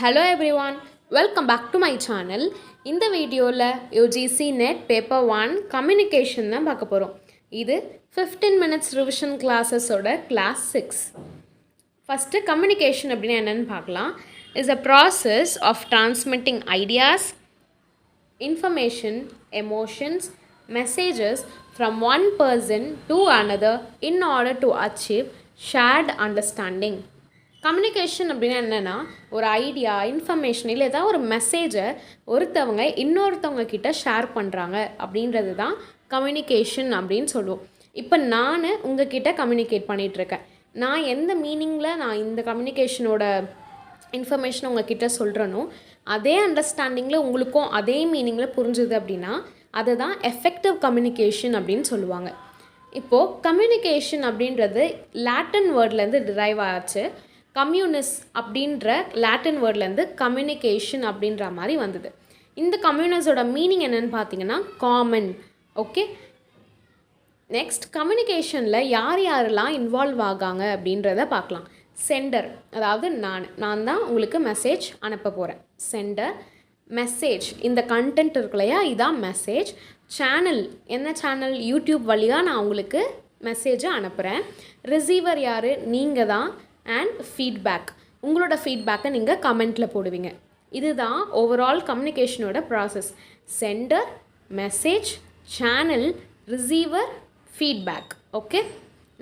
Hello everyone, welcome back to my channel. இந்த வீடியோவில் UGC NET Paper 1 Communication தான் பார்க்க போகிறோம். இது 15 minutes revision classes-ஓட class 6. First, communication அப்படின்னா என்னன்னு பார்க்கலாம். Is a process of transmitting ideas, information, emotions, messages from one person to another in order to achieve shared understanding. Communication அப்படின்னா என்னென்னா ஒரு ஐடியா இன்ஃபர்மேஷன் இல்லை ஏதாவது ஒரு மெசேஜை ஒருத்தவங்க இன்னொருத்தவங்க கிட்ட ஷேர் பண்ணுறாங்க அப்படின்றது தான் கம்யூனிகேஷன் அப்படின்னு சொல்லுவோம். இப்போ நான் உங்ககிட்ட கம்யூனிகேட் பண்ணிகிட்ருக்கேன். நான் எந்த மீனிங்கில் நான் இந்த கம்யூனிகேஷனோட இன்ஃபர்மேஷன் உங்ககிட்ட சொல்கிறேனோ அதே அண்டர்ஸ்டாண்டிங்கில் உங்களுக்கும் அதே மீனிங்கில் புரிஞ்சுது அப்படின்னா அதுதான் எஃபெக்டிவ் கம்யூனிகேஷன் அப்படின்னு சொல்லுவாங்க. இப்போது கம்யூனிகேஷன் அப்படின்றது லாட்டின் வேர்ட்லேருந்து டிரைவ் ஆச்சு. கம்யூனிஸ் அப்படின்ற லாட்டின் வேர்ட்லேருந்து கம்யூனிகேஷன் அப்படின்ற மாதிரி வந்தது. இந்த கம்யூனிஸோட மீனிங் என்னென்னு பார்த்தீங்கன்னா காமன். ஓகே, நெக்ஸ்ட் கம்யூனிகேஷனில் யார் யாரெல்லாம் இன்வால்வ் ஆகாங்க அப்படின்றத பார்க்கலாம். சென்டர், அதாவது நான் தான் உங்களுக்கு மெசேஜ் அனுப்ப போகிறேன். சென்டர், மெசேஜ், இந்த கண்டென்ட் இருக்கு இல்லையா, இதான் மெசேஜ். சேனல், என்ன சேனல், யூடியூப் வழியாக நான் உங்களுக்கு மெசேஜை அனுப்புகிறேன். ரிசீவர் யார், நீங்கள் தான். அண்ட் ஃபீட்பேக், உங்களோட ஃபீட்பேக்கை நீங்கள் கமெண்ட்டில் போடுவீங்க. இதுதான் ஓவரால் கம்யூனிகேஷனோட process. Sender, message, channel, receiver, feedback. Okay,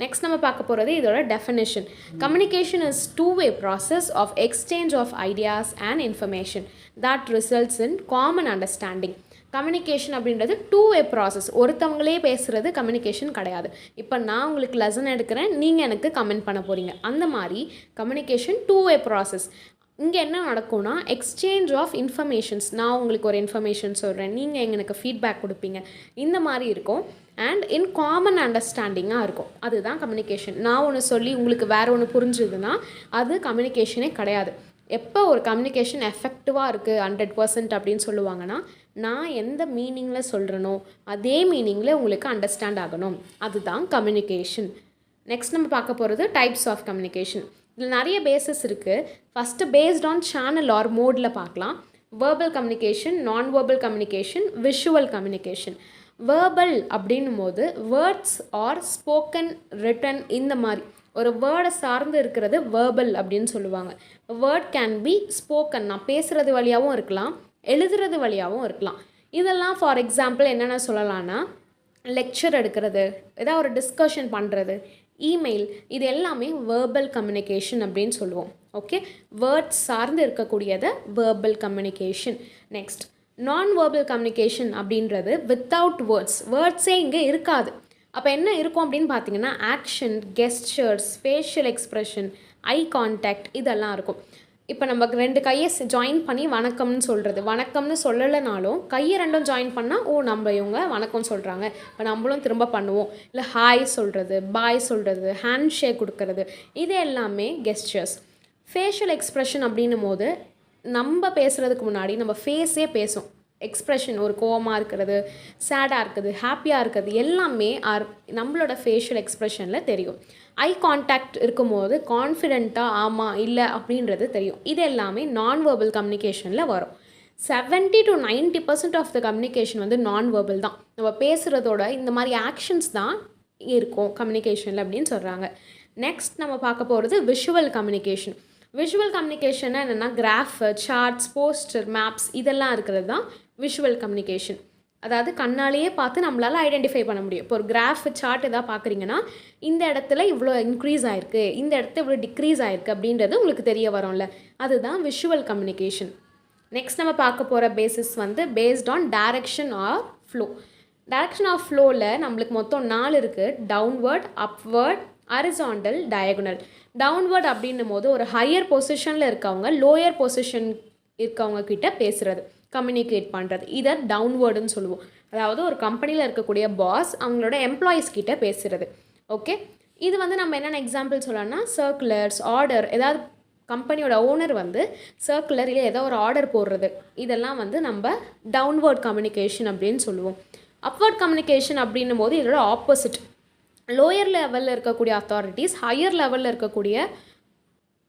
next நம்ம பார்க்க போகிறது இதோட definition. Communication is two way process of exchange of ideas and information that results in common understanding. Communication அப்படின்றது டூ-வே ப்ராசஸ். ஒருத்தவங்களே பேசுகிறது கம்யூனிகேஷன் கிடையாது. இப்போ நான் உங்களுக்கு லெசன் எடுக்கிறேன், நீங்கள் எனக்கு கமெண்ட் பண்ண போகிறீங்க. அந்த மாதிரி கம்யூனிகேஷன் டூ-வே ப்ராசஸ். இங்கே என்ன நடக்கும்னா எக்ஸ்சேஞ்ச் ஆஃப் இன்ஃபர்மேஷன்ஸ். நான் உங்களுக்கு ஒரு இன்ஃபர்மேஷன் சொல்கிறேன், நீங்கள் எனக்கு ஃபீட்பேக் கொடுப்பீங்க. இந்த மாதிரி இருக்கும். அண்ட் இன் காமன் அண்டர்ஸ்டாண்டிங்காக இருக்கும். அதுதான் கம்யூனிகேஷன். நான் ஒன்று சொல்லி உங்களுக்கு வேறு ஒன்று புரிஞ்சுதுன்னா அது கம்யூனிகேஷனே கிடையாது. எப்போ ஒரு கம்யூனிகேஷன் எஃபெக்டிவாக இருக்குது 100% அப்படின்னு சொல்லுவாங்கன்னா நான் எந்த மீனிங்கில் சொல்கிறேனோ அதே மீனிங்கில் உங்களுக்கு அண்டர்ஸ்டாண்ட் ஆகணும். அதுதான் கம்யூனிகேஷன். நெக்ஸ்ட் நம்ம பார்க்க போகிறது டைப்ஸ் ஆஃப் கம்யூனிகேஷன். இதில் நிறைய பேஸஸ் இருக்குது. First based on channel or மோடில் பார்க்கலாம். Verbal communication, non verbal communication, visual communication. Verbal அப்படின்னும் போது வேர்ட்ஸ் ஆர் ஸ்போக்கன், ரிட்டன், இந்த மாதிரி ஒரு வேர்டை சார்ந்து இருக்கிறது வேர்பல் அப்படின்னு சொல்லுவாங்க. வேர்ட் கேன் பி ஸ்போக்கன், நான் பேசுகிறது வழியாகவும் இருக்கலாம், எழுதுறது வழியாகவும் இருக்கலாம். இதெல்லாம் ஃபார் எக்ஸாம்பிள் என்னென்ன சொல்லலாம்னா லெக்சர் எடுக்கிறது, ஏதாவது ஒரு டிஸ்கஷன் பண்ணுறது, இமெயில், இது எல்லாமே வேர்பல் கம்யூனிகேஷன் அப்படின்னு சொல்லுவோம். ஓகே, வேர்ட்ஸ் சார்ந்து இருக்கக்கூடியதை வேர்பல் கம்யூனிகேஷன். நெக்ஸ்ட் நான் வேர்பல் கம்யூனிகேஷன் அப்படின்றது வித்தவுட் வேர்ட்ஸ். வேர்ட்ஸே இங்கே இருக்காது. அப்போ என்ன இருக்கும் அப்படின்னு பார்த்தீங்கன்னா action, gestures, facial expression, eye contact, இதெல்லாம் இருக்கும். இப்போ நம்ம ரெண்டு கையை ஜாயின் பண்ணி வணக்கம்னு சொல்கிறது, வணக்கம்னு சொல்லலைனாலும் கையை ரெண்டும் ஜாயின் பண்ணால் நம்ம இவங்க வணக்கம் சொல்கிறாங்க, இப்போ நம்மளும் திரும்ப பண்ணுவோம். இல்லை ஹாய் சொல்கிறது, பாய் சொல்கிறது, ஹேண்ட் ஷேக் கொடுக்கறது, இது எல்லாமே கெஸ்டர்ஸ். ஃபேஷியல் எக்ஸ்ப்ரெஷன் அப்படின்னும் போது நம்ம பேசுகிறதுக்கு முன்னாடி நம்ம ஃபேஸே பேசும். எக்ஸ்ப்ரெஷன், ஒரு கோவமாக இருக்கிறது, சேடாக இருக்குது, ஹாப்பியாக இருக்கிறது, எல்லாமே நம்மளோட ஃபேஷியல் எக்ஸ்ப்ரெஷனில் தெரியும். ஐ கான்டாக்ட் இருக்கும்போது கான்ஃபிடென்ட்டாக ஆமாம் இல்லை அப்படின்றது தெரியும். இது எல்லாமே நான் வேர்பல் கம்யூனிகேஷனில் வரும். 70 to 90% ஆஃப் த கம்யூனிகேஷன் வந்து நான் வேர்பல் தான். நம்ம பேசுகிறதோட இந்த மாதிரி ஆக்ஷன்ஸ் தான் இருக்கும் கம்யூனிகேஷனில் அப்படின்னு சொல்கிறாங்க. நெக்ஸ்ட் நம்ம பார்க்க போகிறது விஷுவல் கம்யூனிகேஷன். விஷுவல் கம்யூனிகேஷன்னா என்னென்னா கிராஃப், சார்ட்ஸ், போஸ்டர், மேப்ஸ், இதெல்லாம் இருக்கிறது தான் விஷுவல் கம்யூனிகேஷன். அதாவது கண்ணாலேயே பார்த்து நம்மளால் ஐடென்டிஃபை பண்ண முடியும். இப்போ ஒரு கிராஃப், சார்ட் எதாவது பார்க்குறீங்கன்னா இந்த இடத்துல இவ்வளோ இன்க்ரீஸ் ஆகிருக்கு, இந்த இடத்துல இவ்வளோ டிக்ரீஸ் ஆகிருக்கு அப்படின்றது உங்களுக்கு தெரிய வரும்ல, அதுதான் விஷுவல் கம்யூனிகேஷன். நெக்ஸ்ட் நம்ம பார்க்க போகிற பேசிஸ் வந்து based on direction or flow. Direction of ஃப்ளோவில் நம்மளுக்கு மொத்தம் 4 இருக்குது. Downward, upward, horizontal, diagonal. Downward அப்படின்னும் போது ஒரு ஹையர் பொசிஷனில் இருக்கவங்க லோயர் பொசிஷன் இருக்கவங்க கிட்ட பேசுகிறது, கம்யூனிகேட் பண்ணுறது, இதை டவுன்வர்டுன்னு சொல்லுவோம். அதாவது ஒரு கம்பெனியில் இருக்கக்கூடிய பாஸ் அவங்களோட எம்ப்ளாயீஸ் கிட்ட பேசுகிறது. ஓகே, இது வந்து நம்ம என்னென்ன எக்ஸாம்பிள் சொல்லலாம்னா சர்க்குலர்ஸ், ஆர்டர், ஏதாவது கம்பெனியோட ஓனர் வந்து சர்க்குலர் இல்லை ஏதோ ஒரு ஆர்டர் போடுறது, இதெல்லாம் வந்து நம்ம டவுன்வர்ட் கம்யூனிகேஷன் அப்படின்னு சொல்லுவோம். அப்வர்ட் கம்யூனிகேஷன் அப்படின்னும் போது இதோட ஆப்போசிட். லோயர் லெவலில் இருக்கக்கூடிய அத்தாரிட்டிஸ் ஹையர் லெவலில் இருக்கக்கூடிய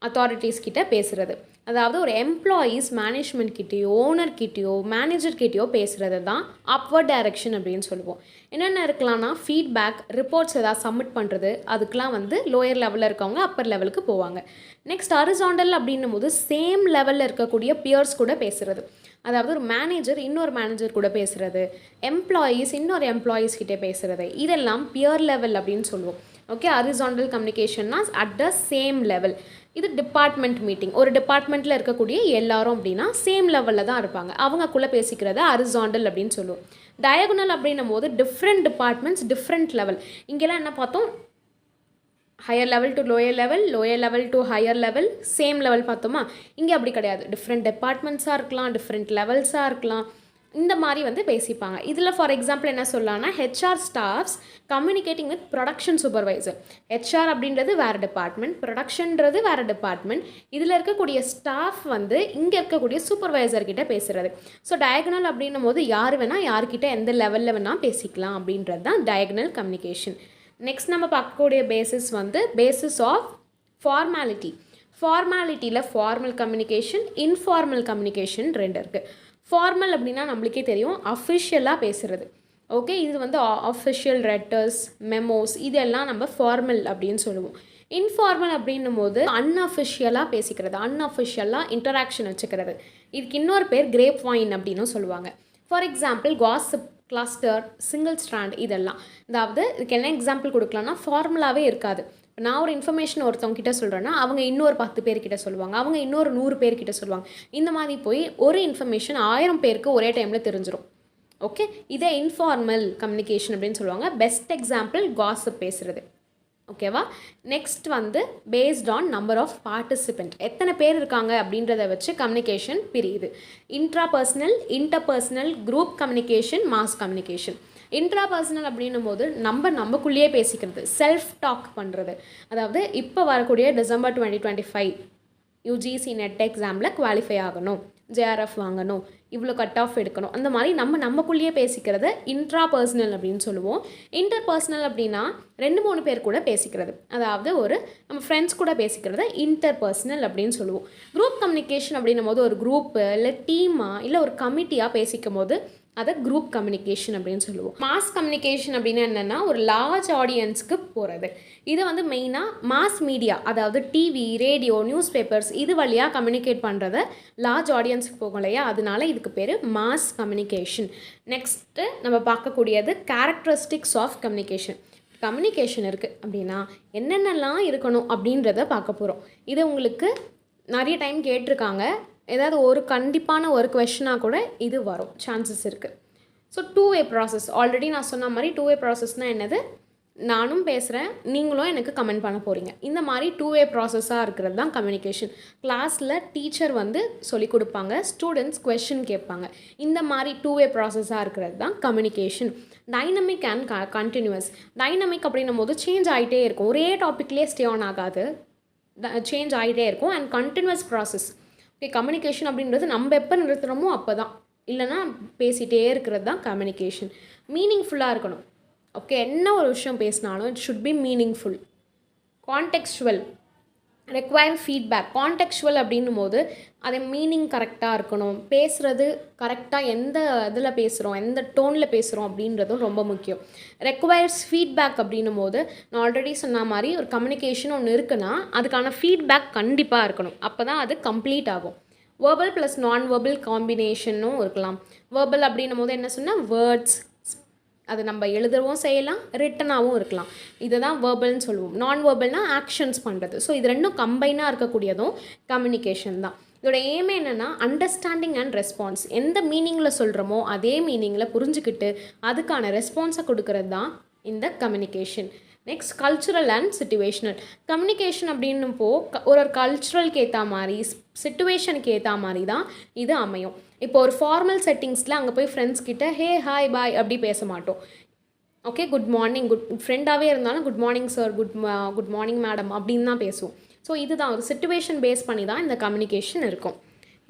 அத்தாரிட்டிஸ் கிட்ட பேசுகிறது. அதாவது ஒரு எம்ப்ளாயீஸ் மேனேஜ்மெண்ட் கிட்டேயோ ஓனர்கிட்டயோ மேனேஜர்கிட்டயோ பேசுகிறது தான் அப்வர்ட் டைரக்ஷன் அப்படின்னு சொல்லுவோம். என்னென்ன இருக்கலாம்னா ஃபீட்பேக், ரிப்போர்ட்ஸ் ஏதாவது சப்மிட் பண்ணுறது, அதுக்கெலாம் வந்து லோயர் லெவலில் இருக்கவங்க அப்பர் லெவலுக்கு போவாங்க. நெக்ஸ்ட் ஹரிசாண்டல் அப்படின்னும் போது சேம் லெவலில் இருக்கக்கூடிய பியர்ஸ் கூட பேசுகிறது. அதாவது ஒரு மேனேஜர் இன்னொரு மேனேஜர் கூட பேசுகிறது, எம்ப்ளாயீஸ் இன்னொரு எம்ப்ளாயீஸ் கிட்டே பேசுகிறது, இதெல்லாம் பியர் லெவல் அப்படின்னு சொல்லுவோம். ஓகே, ஹரிசாண்டல் கம்யூனிகேஷன்னா அட் த சேம் லெவல். இது டிபார்ட்மெண்ட் மீட்டிங், ஒரு டிபார்ட்மெண்ட்டில் இருக்கக்கூடிய எல்லாரும் அப்படின்னா சேம் லெவலில் தான் இருப்பாங்க, அவங்கக்குள்ளே பேசிக்கிறத ஹரிசாண்டல் அப்படின்னு சொல்லுவோம். டயகனல் அப்படின்னும் போது டிஃப்ரெண்ட் டிபார்ட்மெண்ட்ஸ் டிஃப்ரெண்ட் லெவல். இங்கெல்லாம் என்ன பார்த்தோம், higher level to lower level, lower level to higher level, same level பார்த்தோமா. இங்கே அப்படி கிடையாது, டிஃப்ரெண்ட் டிபார்ட்மெண்ட்ஸாக இருக்கலாம், டிஃப்ரெண்ட் லெவல்ஸாக இருக்கலாம், இந்த மாதிரி வந்து பேசிப்பாங்க. இதில் ஃபார் எக்ஸாம்பிள் என்ன சொல்லலாம்னா HR staffs communicating with production supervisor. HR அப்படின்றது வேறு டிபார்ட்மெண்ட், ப்ரொடக்ஷன்றது வேறு டிபார்ட்மெண்ட். இதில் இருக்கக்கூடிய ஸ்டாஃப் வந்து இங்கே இருக்கக்கூடிய சூப்பர்வைசர்கிட்ட பேசுகிறது. ஸோ டயகனல் அப்படின்னும் போது யார் வேணால் யார்கிட்ட எந்த லெவலில் வேணால் பேசிக்கலாம் அப்படின்றது தான் டயகனல் கம்யூனிகேஷன். நெக்ஸ்ட் நம்ம பார்க்கக்கூடிய பேசிஸ் வந்து பேசிஸ் ஆஃப் ஃபார்மாலிட்டி. ஃபார்மாலிட்டியில் ஃபார்மல் கம்யூனிகேஷன், இன்ஃபார்மல் கம்யூனிகேஷன் ரெண்டு இருக்குது. ஃபார்மல் அப்படின்னா நம்மளுக்கே தெரியும், அஃபிஷியலாக பேசுகிறது. ஓகே, இது வந்து அஃபிஷியல் லெட்டர்ஸ், மெமோஸ், இதெல்லாம் நம்ம ஃபார்மல் அப்படின்னு சொல்லுவோம். இன்ஃபார்மல் அப்படின்னும் போது அன்அஃபிஷியலாக பேசிக்கிறது, அன்அஃபிஷியலாக இன்டராக்ஷன் வச்சுக்கிறது. இதுக்கு இன்னொரு பேர் கிரேப் வைன் அப்படின்னும் சொல்லுவாங்க. For example gossip, cluster, single strand, இதெல்லாம். அதாவது இதுக்கு என்ன எக்ஸாம்பிள் கொடுக்கலாம்னா ஃபார்முலாவே இருக்காது. நான் ஒரு இன்ஃபர்மேஷன் ஒருத்தவங்க கிட்ட சொல்கிறேன்னா அவங்க இன்னொரு 10 பேர்கிட்ட சொல்லுவாங்க, அவங்க இன்னொரு 100 பேர்கிட்ட சொல்லுவாங்க. இந்த மாதிரி போய் ஒரு இன்ஃபர்மேஷன் 1000 பேருக்கு ஒரே டைமில் தெரிஞ்சிடும். ஓகே, இதை இன்ஃபார்மல் கம்யூனிகேஷன் அப்படின்னு சொல்லுவாங்க. பெஸ்ட் எக்ஸாம்பிள் காசிப் பேசுகிறது. ஓகேவா. நெக்ஸ்ட் வந்து based on number of participant, எத்தனை பேர் இருக்காங்க அப்படின்றத வச்சு கம்யூனிகேஷன் பிரியுது. Intrapersonal, interpersonal, group communication, mass communication. Intrapersonal அப்படின்னும் போது நமக்குள்ளேயே பேசிக்கிறது, செல்ஃப் டாக் பண்ணுறது. அதாவது இப்போ வரக்கூடிய டிசம்பர் 2025 யூஜிசி நெட் எக்ஸாமில் குவாலிஃபை ஆகணும், ஜேஆர்எஃப் வாங்கணும், இவ்வளோ கட் ஆஃப் எடுக்கணும், அந்த மாதிரி நமக்குள்ளேயே பேசிக்கிறத இன்ட்ராபர்சனல் அப்படின்னு சொல்லுவோம். இன்டர்பர்சனல் அப்படின்னா 2-3 பேர் கூட பேசிக்கிறது, அதாவது நம்ம ஃப்ரெண்ட்ஸ் கூட பேசிக்கிறத இன்டர்பர்சனல் அப்படின்னு சொல்லுவோம். குரூப் கம்யூனிகேஷன் அப்படின்னும் போது ஒரு குரூப்பு இல்லை டீமாக இல்லை ஒரு கமிட்டியாக பேசிக்கும் போது அதை குரூப் கம்யூனிகேஷன் அப்படின்னு சொல்லுவோம். மாஸ் கம்யூனிகேஷன் அப்படின்னா என்னென்னா ஒரு லார்ஜ் ஆடியன்ஸ்க்கு போகிறது. இதை வந்து மெயினாக மாஸ் மீடியா, அதாவது டிவி, ரேடியோ, நியூஸ் பேப்பர்ஸ், இது வழியாக கம்யூனிகேட் பண்ணுறத லார்ஜ் ஆடியன்ஸுக்கு போகும் இல்லையா, அதனால இதுக்கு பேர் மாஸ் கம்யூனிகேஷன். நெக்ஸ்ட்டு நம்ம பார்க்கக்கூடியது கேரக்டரிஸ்டிக்ஸ் ஆஃப் கம்யூனிகேஷன். கம்யூனிகேஷன் இருக்குது அப்படின்னா என்னென்னலாம் இருக்கணும் அப்படின்றத பார்க்க போகிறோம். இது உங்களுக்கு நிறைய டைம் கேட்டிருக்காங்க, ஏதாவது ஒரு கண்டிப்பான ஒரு கொஷனாக கூட இது வரும், சான்சஸ் இருக்குது. ஸோ 2-way ப்ராசஸ், ஆல்ரெடி நான் சொன்ன மாதிரி 2-way ப்ராசஸ்னால் என்னது, நானும் பேசுகிறேன், நீங்களும் எனக்கு கமெண்ட் பண்ண போகிறீங்க. இந்த மாதிரி 2-way ப்ராசஸாக இருக்கிறது தான் கம்யூனிகேஷன். கிளாஸில் டீச்சர் வந்து சொல்லிக் கொடுப்பாங்க, ஸ்டூடெண்ட்ஸ் கொஷின் கேட்பாங்க. இந்த மாதிரி 2-way ப்ராசஸாக இருக்கிறது தான் communication. Dynamic and continuous. Dynamic அப்படின்னும் போது சேஞ்ச் ஆகிட்டே இருக்கும், ஒரே டாப்பிக்லேயே ஸ்டே ஆன் ஆகாது, சேஞ்ச் ஆகிட்டே இருக்கும். And continuous process. Okay, communication அப்படின்றது நம்ம எப்போ நிறுத்துகிறோமோ அப்போ தான், இல்லைனா பேசிகிட்டே இருக்கிறது தான் கம்யூனிகேஷன். மீனிங்ஃபுல்லாக இருக்கணும். ஓகே, என்ன ஒரு விஷயம் பேசினாலும் it should be meaningful. Contextual, require feedback. Contextual அப்படின்னும் போது அதை மீனிங் கரெக்டாக இருக்கணும், பேசுகிறது கரெக்டாக எந்த இதில் பேசுகிறோம், எந்த டோனில் பேசுகிறோம் அப்படின்றதும் ரொம்ப முக்கியம். ரெக்வயர்ஸ் ஃபீட்பேக் அப்படின்னும் போது நான் ஆல்ரெடி சொன்ன மாதிரி ஒரு கம்யூனிகேஷன் ஒன்று இருக்குன்னா அதுக்கான ஃபீட்பேக் கண்டிப்பாக இருக்கணும், அப்போ தான் அது கம்ப்ளீட் ஆகும். வேர்பல் ப்ளஸ் நான் வேர்பல் காம்பினேஷனும் இருக்கலாம். வேர்பல் அப்படின்னும் போது என்ன சொன்னால் வேர்ட்ஸ், அது நம்ம எழுதவும் செய்யலாம், ரிட்டனாகவும் இருக்கலாம், இதை தான் வேர்பல்னு சொல்லுவோம். நான் வேர்பல்னால் ஆக்ஷன்ஸ் பண்ணுறது. ஸோ இது ரெண்டும் கம்பைனாக இருக்கக்கூடியதும் கம்யூனிகேஷன் தான். இதோட எய்மே என்னென்னா அண்டர்ஸ்டாண்டிங் அண்ட் ரெஸ்பான்ஸ். எந்த மீனிங்கில் சொல்கிறோமோ அதே மீனிங்கில் புரிஞ்சுக்கிட்டு அதுக்கான ரெஸ்பான்ஸை கொடுக்கறது தான் இந்த communication. Next cultural and situational communication அப்படின்னப்போ ஒரு கல்ச்சுரலுக்கு ஏற்ற மாதிரி, சிச்சுவேஷனுக்கு ஏற்ற மாதிரி தான் இது அமையும். இப்போ ஒரு ஃபார்மல் செட்டிங்ஸில் அங்கே போய் ஃப்ரெண்ட்ஸ் கிட்ட ஹே ஹாய் பாய் அப்படி பேச மாட்டோம். ஓகே, குட் மார்னிங், ஃப்ரெண்டாகவே இருந்தாலும் good morning sir, good morning madam அப்படின்னு தான் பேசுவோம். ஸோ இதுதான் ஒரு சிச்சுவேஷன் பேஸ் பண்ணி தான் இந்த கம்யூனிகேஷன் இருக்கும்.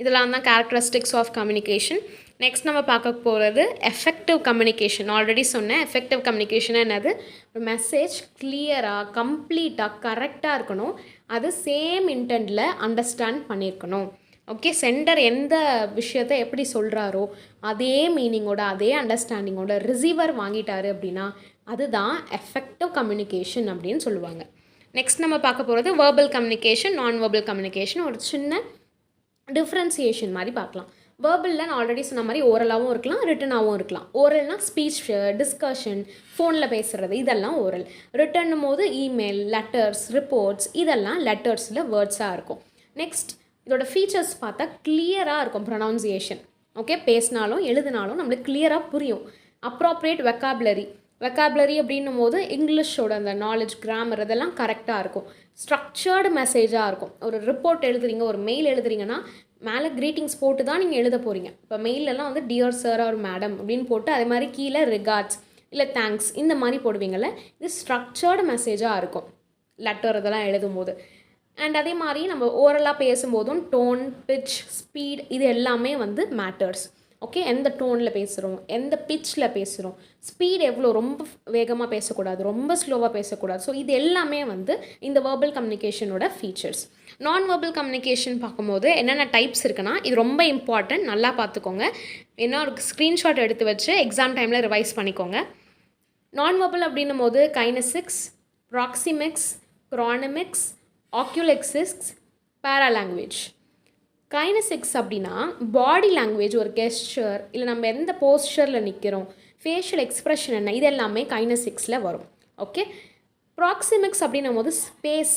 இதெல்லாம் தான் கேரக்டரிஸ்டிக்ஸ் ஆஃப் கம்யூனிகேஷன். நெக்ஸ்ட் நம்ம பார்க்க போகிறது எஃபெக்டிவ் கம்யூனிகேஷன். ஆல்ரெடி சொன்னேன், எஃபெக்டிவ் கம்யூனிகேஷன் என்னது, ஒரு மெசேஜ் கிளியராக கம்ப்ளீட்டாக கரெக்டாக இருக்கணும், அது சேம் இன்டென்ட்டில் அண்டர்ஸ்டாண்ட் பண்ணியிருக்கணும். ஓகே, சென்டர் எந்த விஷயத்தை எப்படி சொல்கிறாரோ அதே மீனிங்கோட அதே அண்டர்ஸ்டாண்டிங்கோட ரிசீவர் வாங்கிட்டாரு அப்படின்னா அதுதான் எஃபெக்டிவ் கம்யூனிகேஷன் அப்படின்னு சொல்லுவாங்க. நெக்ஸ்ட் நம்ம பார்க்க போகிறது verbal communication, non verbal communication. ஒரு சின்ன டிஃப்ரென்சியேஷன் மாதிரி பார்க்கலாம். வேர்பலில் நான் ஆல்ரெடி சொன்ன மாதிரி ஓரலாகவும் இருக்கலாம், ரிட்டனாகவும் இருக்கலாம். ஓரல்னால் ஸ்பீச், டிஸ்கஷன், ஃபோனில் பேசுகிறது, இதெல்லாம் ஓரல். ரிட்டன்னும் போது இமெயில், லெட்டர்ஸ், ரிப்போர்ட்ஸ், இதெல்லாம் லெட்டர்ஸில் வேர்ட்ஸாக இருக்கும். நெக்ஸ்ட் இதோட ஃபீச்சர்ஸ் பார்த்தா கிளியராக இருக்கும் ப்ரொனவுன்சியேஷன். ஓகே, பேசினாலும் எழுதினாலும் நம்மளுக்கு கிளியராக புரியும். அப்ராப்ரியேட் வெக்காபுலரி அப்படின்னும் போது இங்கிலீஷோட அந்த நாலேஜ், கிராமர் இதெல்லாம் கரெக்டாக இருக்கும். ஸ்ட்ரக்சர்டு மெசேஜாக இருக்கும். ஒரு ரிப்போர்ட் எழுதுறீங்க, ஒரு மெயில் எழுதுறீங்கன்னா மேலே க்ரீட்டிங்ஸ் போட்டு தான் நீங்கள் எழுத போகிறீங்க. இப்போ மெயிலெல்லாம் வந்து டியர் சார் ஆர் மேடம் அப்படின்னு போட்டு அதே மாதிரி கீழே ரிகார்ட்ஸ் இல்லை தேங்க்ஸ் இந்த மாதிரி போடுவீங்கள்ல, இது ஸ்ட்ரக்சர்டு மெசேஜாக இருக்கும் லெட்டர் இதெல்லாம் எழுதும் போது. அண்ட் அதே மாதிரி நம்ம ஓரலாக பேசும்போதும் டோன், பிட்ச், ஸ்பீட் இது எல்லாமே வந்து மேட்டர்ஸ். ஓகே, எந்த டோனில் பேசுகிறோம், எந்த பிட்ச்சில் பேசுகிறோம், ஸ்பீட் எவ்வளோ, ரொம்ப வேகமாக பேசக்கூடாது, ரொம்ப ஸ்லோவாக பேசக்கூடாது. ஸோ இது எல்லாமே வந்து இந்த வேர்பல் கம்யூனிகேஷனோட ஃபீச்சர்ஸ். நான் வேர்பல் கம்யூனிகேஷன் பார்க்கும்போது என்னென்ன டைப்ஸ் இருக்குன்னா, இது ரொம்ப இம்பார்ட்டன்ட், நல்லா பார்த்துக்கோங்க. என்ன ஒரு ஸ்க்ரீன்ஷாட் எடுத்து வச்சு எக்ஸாம் டைமில் ரிவைஸ் பண்ணிக்கோங்க. நான் வேர்பல் அப்படின்னும் போது கைனசிக்ஸ், ப்ராக்சிமிக்ஸ், க்ரானிமிக்ஸ், ஆக்யூலெக்சிக்ஸ், பேராலாங்குவேஜ். கைனசிக்ஸ் அப்படின்னா பாடி லாங்குவேஜ், ஒரு கெஸ்டர் இல்லை நம்ம எந்த போஸ்டரில் நிற்கிறோம், ஃபேஷியல் எக்ஸ்ப்ரெஷன் என்ன, இது எல்லாமே கைனசிக்ஸில் வரும். ஓகே, ப்ராக்சிமிக்ஸ் அப்படின்னும் போது ஸ்பேஸ்,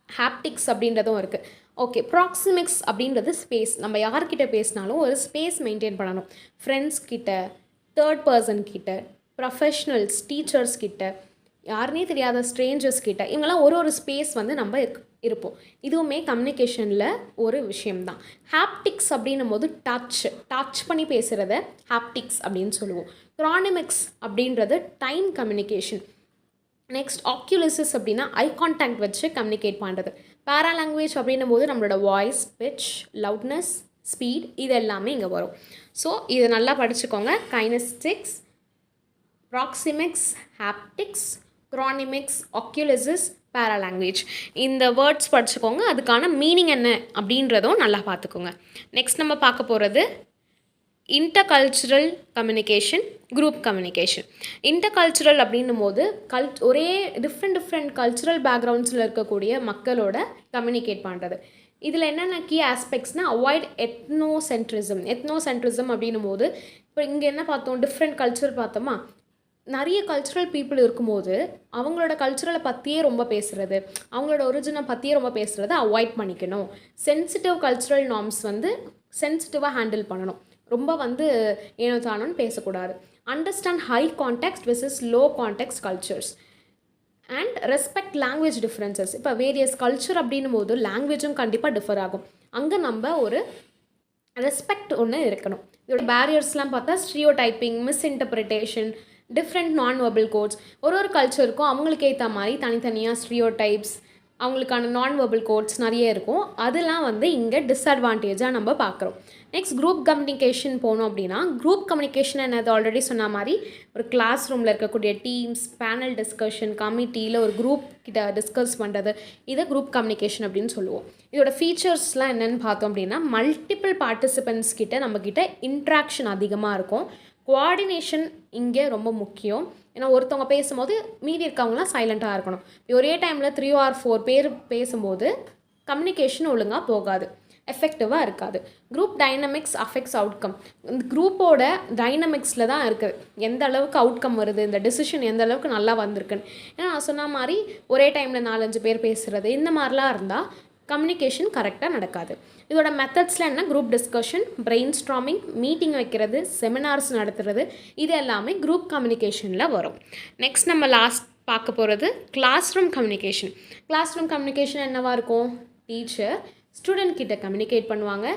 ஹாப்டிக்ஸ் அப்படின்றதும் இருக்குது. ஓகே, ப்ராக்சிமிக்ஸ் அப்படின்றது ஸ்பேஸ், நம்ம யார்கிட்ட பேசினாலும் ஒரு ஸ்பேஸ் மெயின்டைன் பண்ணணும். ஃப்ரெண்ட்ஸ் கிட்ட, தேர்ட் பர்சன் கிட்ட, ப்ரொஃபஷ்னல்ஸ், டீச்சர்ஸ் கிட்ட, யாருனே தெரியாத ஸ்ட்ரேஞ்சர்ஸ் கிட்ட, இவங்கெல்லாம் ஒரு ஸ்பேஸ் வந்து நம்ம இருப்போம். இதுவுமே கம்யூனிகேஷனில் ஒரு விஷயம்தான். ஹாப்டிக்ஸ் அப்படின்னும் போது டச் பண்ணி பேசுகிறத ஹாப்டிக்ஸ் அப்படின்னு சொல்லுவோம். க்ரானிமிக்ஸ் அப்படின்றது டைம் கம்யூனிகேஷன். நெக்ஸ்ட் ஆக்யூலிசிஸ் அப்படின்னா ஐ கான்டாக்ட் வச்சு கம்யூனிகேட் பண்ணுறது. பேராலாங்குவேஜ் அப்படின்னும் போது நம்மளோட வாய்ஸ், பிட்ச், லவுட்னஸ், ஸ்பீட் இது எல்லாமே இங்கே வரும். ஸோ இதை நல்லா படிச்சுக்கோங்க. கைனஸ்டிக்ஸ், ப்ராக்சிமிக்ஸ், ஹாப்டிக்ஸ், க்ரானிமிக்ஸ், ஆக்யூலிசிஸ், பேராலாங்குவேஜ் இந்த வேர்ட்ஸ் படிச்சுக்கோங்க. அதுக்கான மீனிங் என்ன அப்படின்றதும் நல்லா பார்த்துக்கோங்க. நெக்ஸ்ட் நம்ம பார்க்க போகிறது இன்டர்கல்ச்சுரல் கம்யூனிகேஷன், குரூப் கம்யூனிகேஷன். இன்டர்கல்ச்சுரல் அப்படின்னும் போது ஒரே டிஃப்ரெண்ட் கல்ச்சுரல் பேக்ரவுண்ட்ஸில் இருக்கக்கூடிய மக்களோட கம்யூனிகேட் பண்ணுறது. இதில் என்னென்ன கீ ஆஸ்பெக்ட்ஸ்னால் அவாய்ட் எத்னோசென்ட்ரிசம் அப்படின்னும் போது இப்போ இங்கே என்ன பார்த்தோம், டிஃப்ரெண்ட் கல்ச்சர் பார்த்தோமா, நிறைய கல்ச்சுரல் பீப்புள் இருக்கும்போது அவங்களோட கல்ச்சுரலை பற்றியே ரொம்ப பேசுகிறது, அவங்களோட ஒரிஜினை பற்றியே ரொம்ப பேசுகிறத அவாய்ட் பண்ணிக்கணும். சென்சிட்டிவ் கல்ச்சுரல் நார்ம்ஸ் வந்து சென்சிட்டிவாக ஹேண்டில் பண்ணணும், ரொம்ப வந்து ஏனோ தானோன்னு பேசக்கூடாது. Understand high context versus low context cultures and respect language differences. இப்போ வேரியஸ் கல்ச்சர் அப்படின்னும் போது லாங்குவேஜும் கண்டிப்பாக டிஃபர் ஆகும். அங்கே நம்ம ஒரு ரெஸ்பெக்ட் ஒன்று இருக்கணும். இதோட பேரியர்ஸ்லாம் பார்த்தா ஸ்டீரியோடைப்பிங், மிஸ்இன்டர்பிரிட்டேஷன், டிஃப்ரெண்ட் நான் வெர்பல் கோட்ஸ். ஒரு கல்ச்சருக்கும் அவங்களுக்கு ஏற்ற மாதிரி தனித்தனியாக ஸ்டீரியோடைப்ஸ், அவங்களுக்கான நான் வெர்பல் கோட்ஸ் நிறைய இருக்கும். அதெல்லாம் வந்து இங்கே டிஸ்அட்வான்டேஜாக நம்ம பார்க்குறோம். நெக்ஸ்ட் குரூப் கம்யூனிகேஷன் போனோம் அப்படின்னா, குரூப் கம்யூனிகேஷன் என்னது ஆல்ரெடி சொன்ன மாதிரி ஒரு கிளாஸ் ரூமில் இருக்கக்கூடிய டீம்ஸ், பேனல் டிஸ்கஷன், கமிட்டியில் ஒரு குரூப் கிட்ட டிஸ்கஸ் பண்ணுறது, இதை குரூப் கம்யூனிகேஷன் அப்படின்னு சொல்லுவோம். இதோட ஃபீச்சர்ஸ்லாம் என்னென்னு பார்த்தோம் அப்படின்னா, மல்டிபிள் பார்ட்டிசிபெண்ட்ஸ் கிட்ட நம்மக்கிட்ட இன்ட்ராக்ஷன் அதிகமாக இருக்கும். கோஆர்டினேஷன் இங்கே ரொம்ப முக்கியம். ஏன்னா ஒருத்தவங்க பேசும்போது மீதி இருக்கவங்களாம் சைலண்ட்டாக இருக்கணும். ஒரே டைமில் 3 or 4 பேர் பேசும்போது கம்யூனிகேஷன் ஒழுங்காக போகாது, எஃபெக்டிவாக இருக்காது. Group dynamics affects outcome. இந்த குரூப்போட டைனமிக்ஸில் தான் இருக்குது எந்த அளவுக்கு அவுட்கம் வருது, இந்த டிசிஷன் எந்த அளவுக்கு நல்லா வந்திருக்குன்னு. ஏன்னா நான் சொன்ன மாதிரி ஒரே டைமில் 4-5 பேர் பேசுகிறது இந்த மாதிரிலாம் இருந்தால் கம்யூனிகேஷன் கரெக்டாக நடக்காது. இதோட மெத்தட்ஸில் என்ன, group discussion, brain storming, meeting வைக்கிறது, செமினார்ஸ் நடத்துறது, இது எல்லாமே குரூப் கம்யூனிகேஷனில் வரும். நெக்ஸ்ட் நம்ம லாஸ்ட் பார்க்க போகிறது class room communication. Class room communication என்னவாக இருக்கும், டீச்சர் ஸ்டூடெண்ட் கிட்ட கம்யூனிகேட் பண்ணுவாங்க,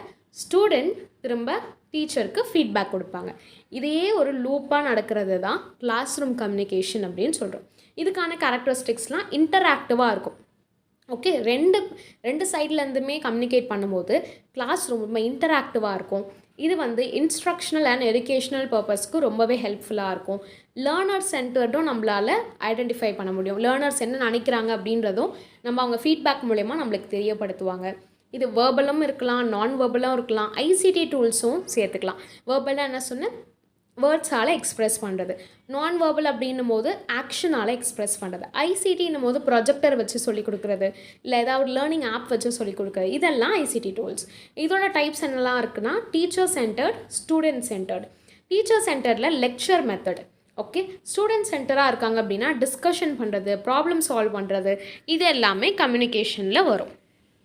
ஸ்டூடெண்ட் திரும்ப டீச்சருக்கு ஃபீட்பேக் கொடுப்பாங்க. இதையே ஒரு லூப்பாக நடக்கிறது தான் கிளாஸ் ரூம் கம்யூனிகேஷன் அப்படின்னு சொல்கிறோம். இதுக்கான கேரக்டரிஸ்டிக்ஸ்லாம் இன்டராக்டிவாக இருக்கும். ஓகே, ரெண்டு சைட்லேருந்துமே கம்யூனிகேட் பண்ணும்போது கிளாஸ் ரூம் ரொம்ப இன்டராக்டிவாக இருக்கும். இது வந்து இன்ஸ்ட்ரக்ஷனல் அண்ட் எஜுகேஷ்னல் பர்பஸ்க்கு ரொம்பவே ஹெல்ப்ஃபுல்லாக இருக்கும். லேர்னர் சென்டர்டும் நம்மளால் ஐடென்டிஃபை பண்ண முடியும். லேர்னர்ஸ் என்ன நினைக்கிறாங்க அப்படின்றதும் நம்ம அவங்க ஃபீட்பேக் மூலயமா நம்மளுக்கு தெரியப்படுத்துவாங்க. இது வேர்பலும் இருக்கலாம், நான் வேர்பலும் இருக்கலாம், ஐசிடி டூல்ஸும் சேர்த்துக்கலாம். வேர்பலாக என்ன சொன்னேன், வேர்ட்ஸால் எக்ஸ்ப்ரெஸ் பண்ணுறது. நான் வேர்பல் அப்படின்னும் போது ஆக்ஷனால் எக்ஸ்ப்ரெஸ் பண்ணுறது. ஐசிடின்னும் போது ப்ரொஜெக்டர் வச்சு சொல்லிக் கொடுக்குறது, இல்லை ஏதாவது லேர்னிங் ஆப் வச்சு சொல்லிக் கொடுக்குறது. இதெல்லாம் ஐசிடி டூல்ஸ். இதோட டைப்ஸ் என்னெல்லாம் இருக்குன்னா, teacher centred, student centred. Teacher சென்டரில் லெக்சர் மெத்தட், ஓகே. ஸ்டூடெண்ட் சென்டராக இருக்காங்க அப்படின்னா டிஸ்கஷன் பண்ணுறது, ப்ராப்ளம் சால்வ் பண்ணுறது, இது எல்லாமே கம்யூனிகேஷனில் வரும்.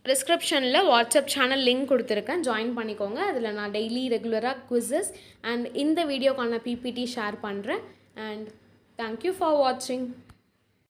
டிஸ்கிரிப்ஷனில் வாட்ஸ்அப் சேனல் லிங்க் கொடுத்துருக்கேன், ஜாயின் பண்ணிக்கோங்க. அதில் நான் டெய்லி ரெகுலராக குவிஸஸ் அண்ட் இந்த வீடியோக்கான பிபிடி ஷேர் பண்ணுறேன். அண்ட் தேங்க்யூ ஃபார் வாட்சிங்.